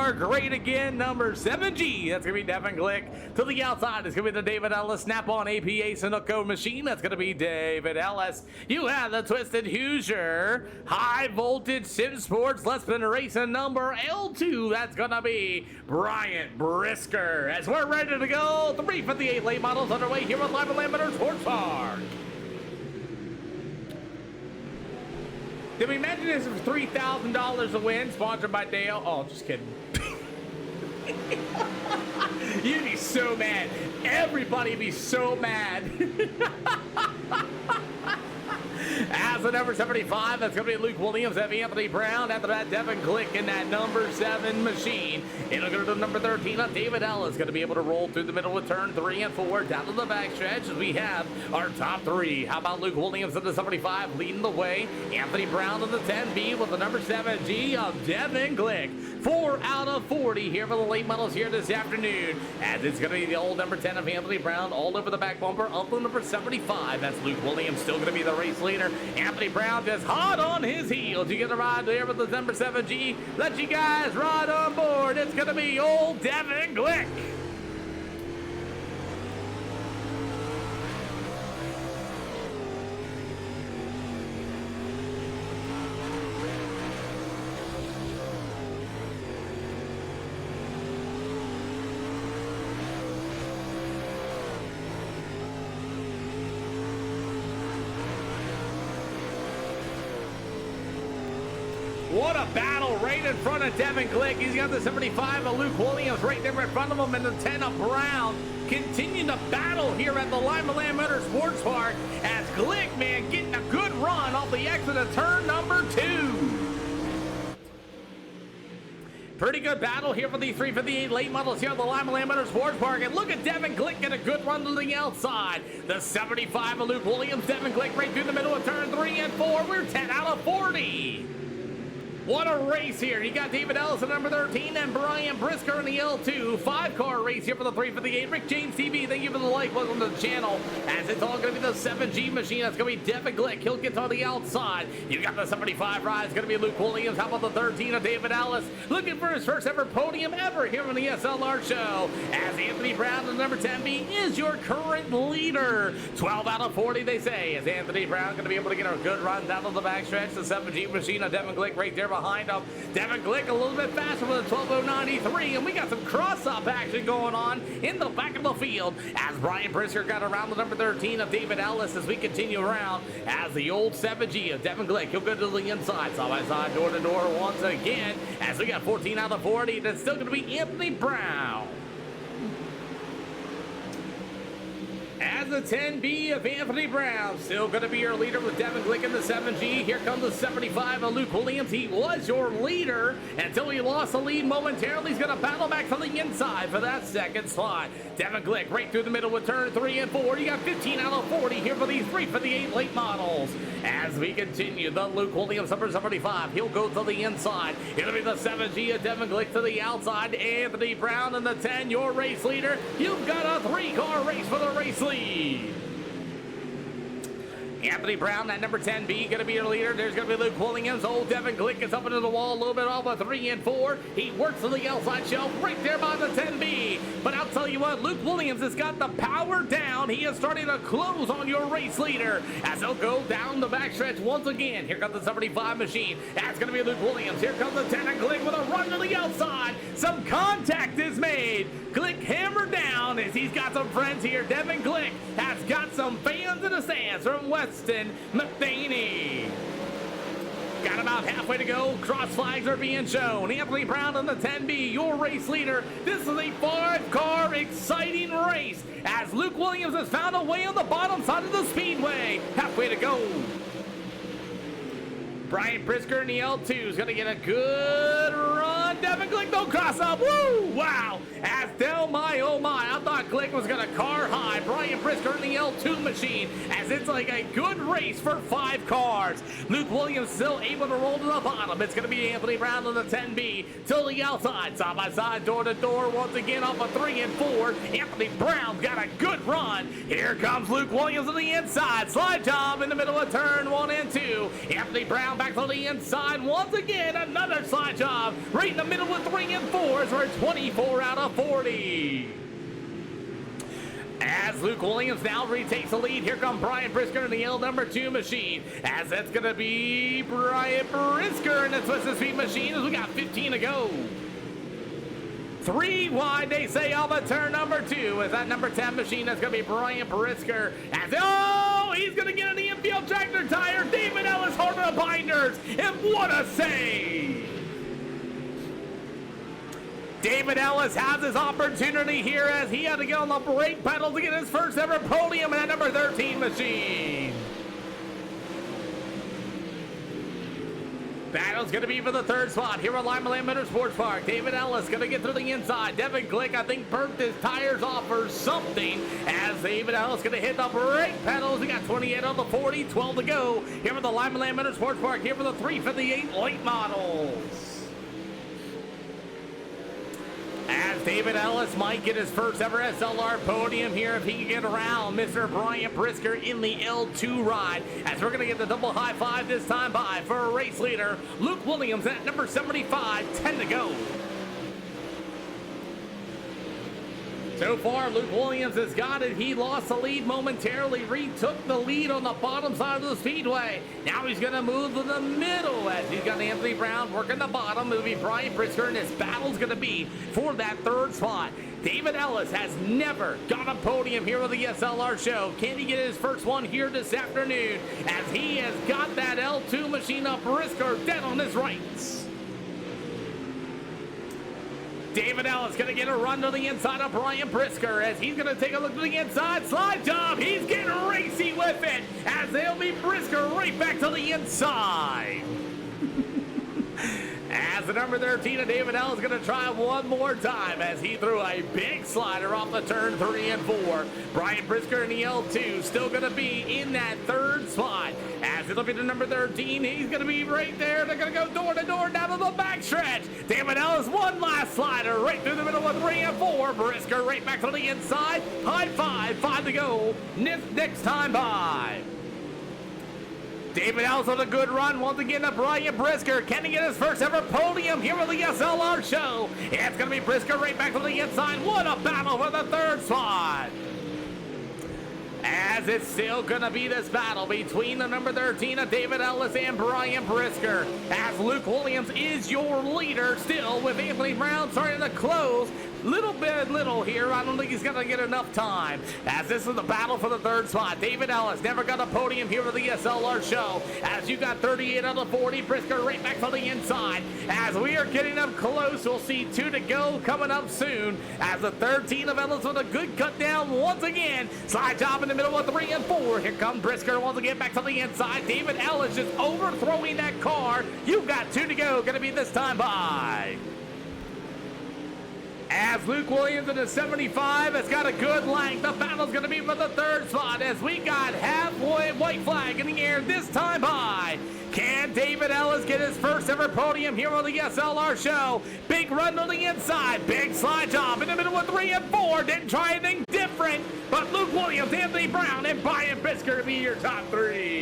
car, great again, number 7G. That's going to be Devin Glick. To the outside, it's going to be the David Ellis Snap-on APA Sunoco machine. That's going to be David Ellis. You have the Twisted Hoosier High Voltage Sim Sports Let's Spin Racing number L2. That's going to be Bryant Brisker. As we're ready to go, 358 late models underway here at Limaland Sports Park. Did we mention this is $3,000 a win, sponsored by Dale? Oh, just kidding. You'd be so mad. Everybody'd be so mad. As the number 75, that's going to be Luke Williams, Anthony Brown. After that, Devin Glick in that number 7 machine. It'll go to number 13 on David Ellis. Going to be able to roll through the middle with turn 3 and 4 down to the backstretch as we have our top 3. How about Luke Williams in the 75 leading the way? Anthony Brown in the 10B with the number 7G of Devin Glick. 4 out of 40 here for the late models here this afternoon. As it's going to be the old number 10 of Anthony Brown all over the back bumper up to number 75. That's Luke Williams still going to be the race leader. Anthony Brown just hot on his heels. You get a ride there with the number 7G. Let you guys ride on board. It's going to be old Devin Glick. What a battle right in front of Devin Glick. He's got the 75 of Luke Williams right there in front of him, and the 10 of Brown. Continuing to battle here at the Limaland Sports Park as Glick, man, getting a good run off the exit of turn number 2. Pretty good battle here for the 358 late models here at the Limaland Sports Park. And look at Devin Glick get a good run to the outside. The 75 of Luke Williams, Devin Glick right through the middle of turn 3 and 4. We're 10 out of 40. What a race here. You got David Ellis at number 13 and Bryant Brisker in the L2. 5-car race here for the 358. Rick James TV, thank you for the like. Welcome to the channel. As it's all going to be the 7G machine. That's going to be Devin Glick. He'll get on the outside. You got the 75 ride. It's going to be Luke Williams. How about the 13 of David Ellis? Looking for his first ever podium ever here on the SLR show. As Anthony Brown, the number 10B, is your current leader. 12 out of 40, they say. Is Anthony Brown going to be able to get a good run down to the backstretch? The 7G machine of Devin Glick right there behind him. Devin Glick a little bit faster with a 12.093, and we got some cross-up action going on in the back of the field as Bryant Brisker got around the number 13 of David Ellis as we continue around as the old 7G of Devin Glick. He'll go to the inside, side-by-side, door-to-door once again as we got 14 out of 40. That's still going to be Anthony Brown. As the 10B of Anthony Brown, still going to be your leader with Devin Glick in the 7G. Here comes the 75 of Luke Williams. He was your leader until he lost the lead momentarily. He's going to battle back to the inside for that second slot. Devin Glick right through the middle with turn 3 and 4. You got 15 out of 40 here for these 358 late models. As we continue, the Luke Williams number 75. He'll go to the inside. It'll be the 7G of Devin Glick to the outside. Anthony Brown in the 10, your race leader. You've got a 3-car race for the race lead. Anthony Brown, that number 10B, going to be your leader. There's going to be Luke Williams. Old Devin Glick is up into the wall a little bit off of 3 and 4. He works to the outside shelf right there by the 10B. But I'll tell you what, Luke Williams has got the power down. He is starting to close on your race leader as he'll go down the backstretch once again. Here comes the 75 machine. That's going to be Luke Williams. Here comes the 10 and Glick with a run to the outside. Some contact is made. Glick hammered down as he's got some friends here. Devin Glick has got some fans in the stands from Weston Mathaney. Got about halfway to go. Cross flags are being shown. Anthony Brown in the 10B, your race leader. This is a 5-car exciting race as Luke Williams has found a way on the bottom side of the speedway. Halfway to go. Bryant Brisker in the L2 is going to get a good run. Devin Glick, don't cross up. Woo! Wow! As Del my, oh my, I thought Glick was going to car high. Bryant Brisker in the L2 machine as it's like a good race for 5 cars. Luke Williams still able to roll to the bottom. It's going to be Anthony Brown on the 10B till the outside. Side by side, door to door once again off of 3 and 4. Anthony Brown's got a good run. Here comes Luke Williams on the inside. Slide job in the middle of turn 1 and 2. Anthony Brown back to the inside once again. Another slide job right in the middle with 3 and 4. scores for 24 out of 40. As Luke Williams now retakes the lead, here comes Brian Brisker in the L number 2 machine. As that's going to be Brian Brisker in the Twisted Speed machine as we got 15 to go. 3 wide, they say, on the turn number 2. Is that number 10 machine? That's going to be Brian Brisker. As he's going to get in the infield tractor tire. David Ellis holding the binders, and what a save! David Ellis has his opportunity here as he had to get on the brake pedal to get his first ever podium in that number 13 machine. Battle's going to be for the 3rd spot here at Limaland Motorsports Park. David Ellis going to get through the inside. Devin Glick, I think, burnt his tires off or something as David Ellis going to hit the brake pedals. He got 28 on the 40, 12 to go here at the Limaland Motorsports Park here for the 358 late models. As David Ellis might get his first ever SLR podium here if he can get around Mr. Brian Brisker in the L2 ride. As we're going to get the double high five this time by for a race leader, Luke Williams at number 75, 10 to go. So far, Luke Williams has got it. He lost the lead momentarily, retook the lead on the bottom side of the speedway. Now he's going to move to the middle as he's got Anthony Brown working the bottom, moving Brian Brisker, and his battle's going to be for that 3rd spot. David Ellis has never got a podium here with the SLR show. Can he get his first one here this afternoon as he has got that L2 machine of Brisker dead on his rights? David Ellis going to get a run to the inside of Brian Brisker as he's going to take a look to the inside. Slide job. He's getting racy with it as they'll be Brisker right back to the inside. As the number 13 of David Ellis is going to try one more time as he threw a big slider off the turn 3 and 4. Brian Brisker in the L2 still going to be in that 3rd spot. As he look at the number 13, he's going to be right there. They're going to go door to door down to the backstretch. David Ellis, one last slider right through the middle of 3 and 4. Brisker right back to the inside. High five, 5 to go. Next time by. David Ellis on a good run once again to Brian Brisker. Can he get his first ever podium here with the SLR show? It's going to be Brisker right back to the inside. What a battle for the 3rd spot. As it's still going to be this battle between the number 13 of David Ellis and Brian Brisker. As Luke Williams is your leader still with Anthony Brown starting to close. Little here. I don't think he's going to get enough time. As this is the battle for the 3rd spot. David Ellis never got a podium here with the SLR show. As you got 38 out of 40. Brisker right back to the inside. As we are getting up close, we'll see 2 to go coming up soon. As the 13 of Ellis with a good cut down once again. Slide job in the middle of 3 and 4. Here comes Brisker once again back to the inside. David Ellis just overthrowing that car. You've got 2 to go. Going to be this time by. As Luke Williams in the 75 has got a good length, the battle's going to be for the 3rd spot as we got halfway white flag in the air this time by. Can David Ellis get his first ever podium here on the SLR show? Big run to the inside, big slide job in the middle of 3 and 4. Didn't try anything different, but Luke Williams, Anthony Brown, and Brian Brisker to be your top 3.